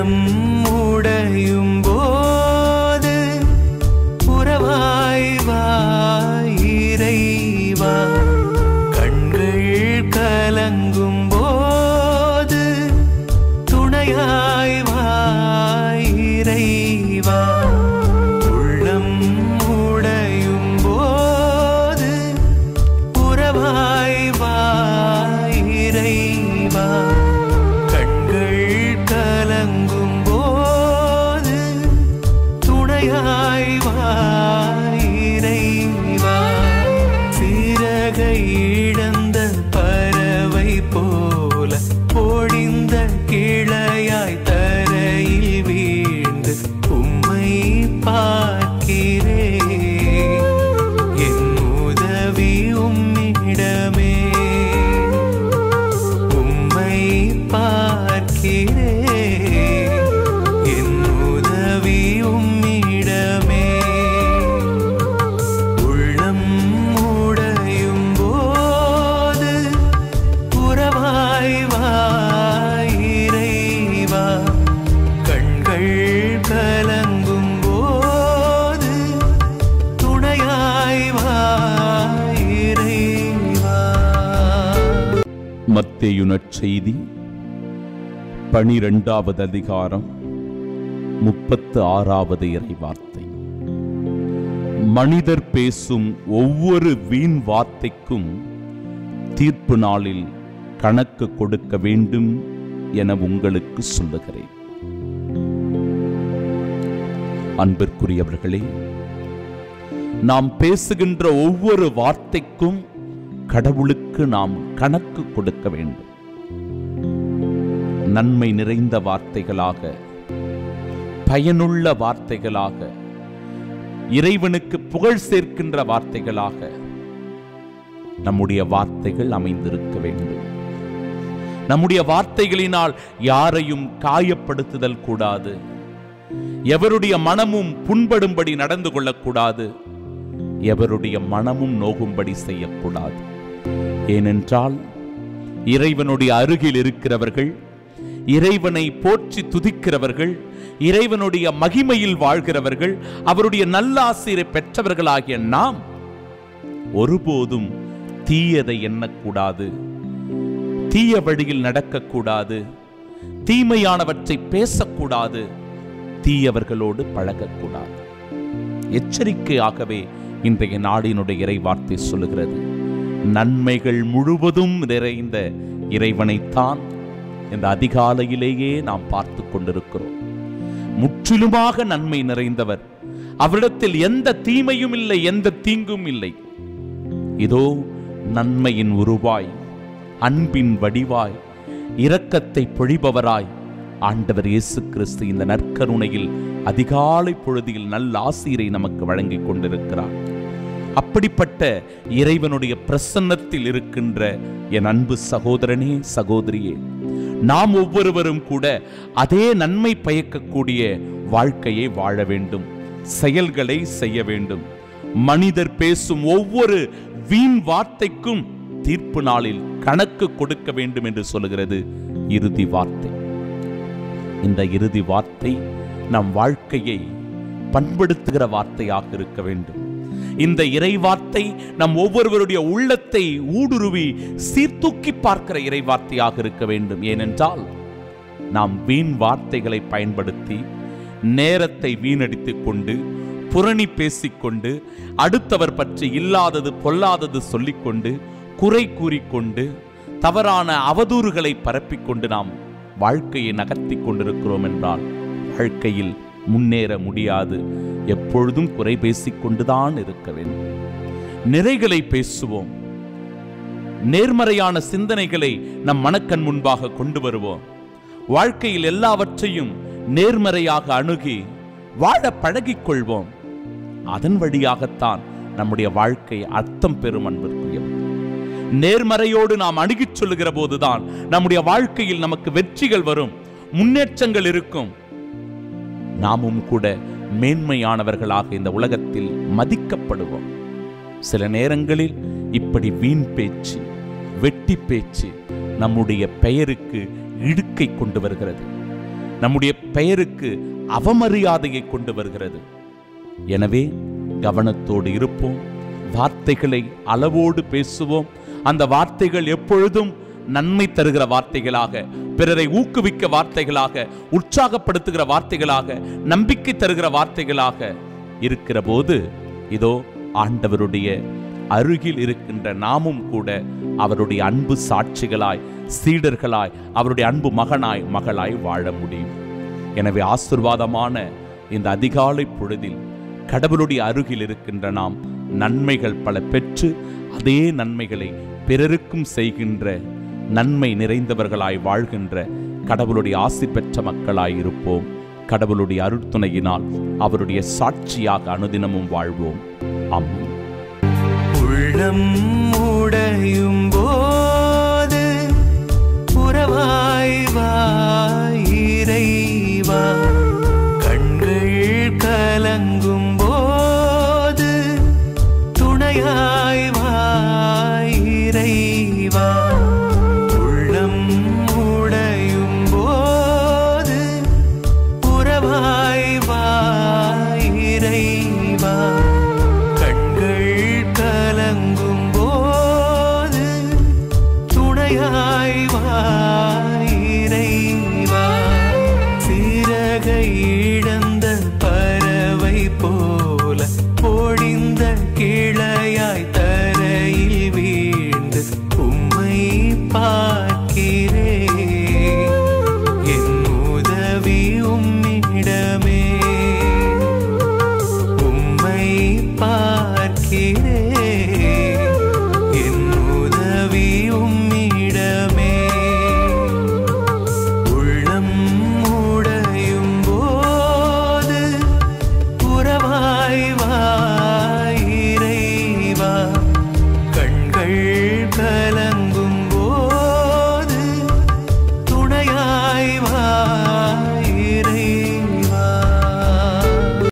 உள்ளம் உடையும் போது உறவாய் வா இறைவா, கண்கள் கலங்கும் போது துணையாய் வா இறைவா, உள்ளம் உடையும் போது உறவாய் வா இறைவா, கண்கள் கலங்கும் போது துணையாய் வா இறைவா. சிறகை இழந்த பறவை போல பொழிந்த கிளையாய் தரையில் வீழ்ந்து உம்மை பார்க்கிறேன், என் உதவி உம்மிடமே, உம்மை பார்க்கிறேன், என் உதவி உம்மிடமே. உள்ளம் உடையும் போது உறவாய் வா இறைவா, கண்கள் கலங்கும் போது துணையாய் வா இறைவா. மத்தேயு நற்செய்தி 12வது அதிகாரம் 36வது இறைவார்த்தை. மனிதர் பேசும் ஒவ்வொரு வீண் வார்த்தைக்கும் தீர்ப்பு நாளில் கணக்கு கொடுக்க வேண்டும் என உங்களுக்கு சொல்லுகிறேன். அன்பிற்குரியவர்களே, நாம் பேசுகின்ற ஒவ்வொரு வார்த்தைக்கும் கடவுளுக்கு நாம் கணக்கு கொடுக்க வேண்டும். நன்மை நிறைந்த வார்த்தைகளாக, பயனுள்ள வார்த்தைகளாக, இறைவனுக்கு புகழ் சேர்க்கின்ற வார்த்தைகளாக நம்முடைய வார்த்தைகள் அமைந்திருக்க வேண்டும். நம்முடைய வார்த்தைகளினால் யாரையும் காயப்படுத்துதல் கூடாது, எவருடைய மனமும் புண்படும்படி நடந்து கொள்ளக்கூடாது, எவருடைய மனமும் நோகும்படி செய்யக்கூடாது. ஏனென்றால் இறைவனுடைய அருகில் இருக்கிறவர்கள், இறைவனை போற்றி துதிக்கிறவர்கள், இறைவனுடைய மகிமையில் வாழ்கிறவர்கள், அவருடைய நல்லாசிரை பெற்றவர்களாகிய நாம் ஒருபோதும் தீயதை எண்ணக்கூடாது, தீய வழியில் நடக்கக்கூடாது, தீமையானவற்றை பேசக்கூடாது, தீயவர்களோடு பழகக்கூடாது. எச்சரிக்கையாகவே இன்றைய நாடினுடைய இறைவார்த்தை சொல்லுகிறது. நன்மைகள் முழுவதும் நிறைந்த இறைவனைத்தான் இந்த அதிகாலையிலேயே நாம் பார்த்து கொண்டிருக்கிறோம். முற்றிலுமாக நன்மை நிறைந்தவர், அவரிடத்தில் எந்த தீமையும் இல்லை, எந்த தீங்கும் இல்லை. இதோ நன்மையின் உருவாய், அன்பின் வடிவாய், இரக்கத்தை பொழிபவராய் ஆண்டவர் இயேசு கிறிஸ்து இந்த நற்கருணையில் அதிகாலை பொழுதில் நல்ல ஆசீரை நமக்கு வழங்கிக் கொண்டிருக்கிறார். அப்படிப்பட்ட இறைவனுடைய பிரசன்னத்தில் இருக்கின்ற என் அன்பு சகோதரனே, சகோதரியே, நாம் ஒவ்வொருவரும் கூட அதே நன்மை பயக்கக்கூடிய வாழ்க்கையை வாழ வேண்டும், செயல்களை செய்ய வேண்டும். மனிதர் பேசும் ஒவ்வொரு வீண் வார்த்தைக்கும் தீர்ப்பு நாளில் கணக்கு கொடுக்க வேண்டும் என்று சொல்லுகிறது இறுதி வார்த்தை. இந்த இறுதி வார்த்தை நம் வாழ்க்கையை பண்படுத்துகிற வார்த்தையாக இருக்க வேண்டும். இந்த இறைவார்த்தை நம் ஒவ்வொருவருடைய உள்ளத்தை ஊடுருவி சீர்தூக்கி பார்க்கிற இறைவார்த்தையாக இருக்க வேண்டும். ஏனென்றால் நாம் வீண் வார்த்தைகளை பயன்படுத்தி நேரத்தை வீணடித்துக் கொண்டு, புரணி பேசிக்கொண்டு, அடுத்தவர் பற்றி இல்லாதது பொல்லாதது சொல்லிக்கொண்டு, குறை கூறிக்கொண்டு, தவறான அவதூறுகளை பரப்பிக்கொண்டு நாம் வாழ்க்கையை நகர்த்தி கொண்டிருக்கிறோம் என்றால் வாழ்க்கையில் முன்னேற முடியாது. எப்பொழுதும் குறை பேசிக்கொண்டுதான் இருக்க வேண்டும். நிறைகளை பேசுவோம், நேர்மறையான சிந்தனைகளை நம் மனக்கண் முன்பாக கொண்டு வருவோம். வாழ்க்கையில் எல்லாவற்றையும் நேர்மறையாக அணுகி வாழ பழகிக் கொள்வோம். அதன் வழியாகத்தான் நம்முடைய வாழ்க்கை அர்த்தம் பெறும். அன்பிற்குரியவர், நேர்மறையோடு நாம் அணுகிச் சொல்லுகிற போதுதான் நம்முடைய வாழ்க்கையில் நமக்கு வெற்றிகள் வரும், முன்னேற்றங்கள் இருக்கும். நாமும் கூட மேன்மையானவர்களாக இந்த உலகத்தில் மதிக்கப்படுவோம். சில நேரங்களில் இப்படி வீண் பேச்சு, வெட்டி பேச்சு நம்முடைய பெயருக்கு இடுக்கை கொண்டு வருகிறது. நம்முடைய பெயருக்கு அவமரியாதையை கொண்டு வருகிறது. எனவே கவனத்தோடு இருப்போம். வார்த்தைகளை அளவோடு பேசுவோம். அந்த வார்த்தைகள் எப்பொழுதும் நன்மை தருகிற வார்த்தைகளாக, பிறரை ஊக்குவிக்க வார்த்தைகளாக, உற்சாகப்படுத்துகிற வார்த்தைகளாக, நம்பிக்கை தருகிற வார்த்தைகளாக இருக்கிற போது இதோ ஆண்டவருடைய அருகில் இருக்கின்ற நாமும் கூட அவருடைய அன்பு சாட்சிகளாய், சீடர்களாய், அவருடைய அன்பு மகனாய், மகளாய் வாழ முடியும். எனவே ஆசீர்வாதமான இந்த அதிகாலை பொழுதில் கடவுளுடைய அருகில் இருக்கின்ற நாம் நன்மைகள் பல பெற்று அதே நன்மைகளை பிறருக்கும் செய்கின்ற நன்மை நிறைந்தவர்களாய் வாழ்கின்ற கடவுளுடைய ஆசி பெற்ற மக்களாய் இருப்போம். கடவுளுடைய அருட்துணையினால் அவருடைய சாட்சியாக அனுதினமும் வாழ்வோம். ஆமென். உள்ளம் உடையும் போது உறவாய் வா இறைவா, கண்கள் கலங்கும் போது துணையாய் வா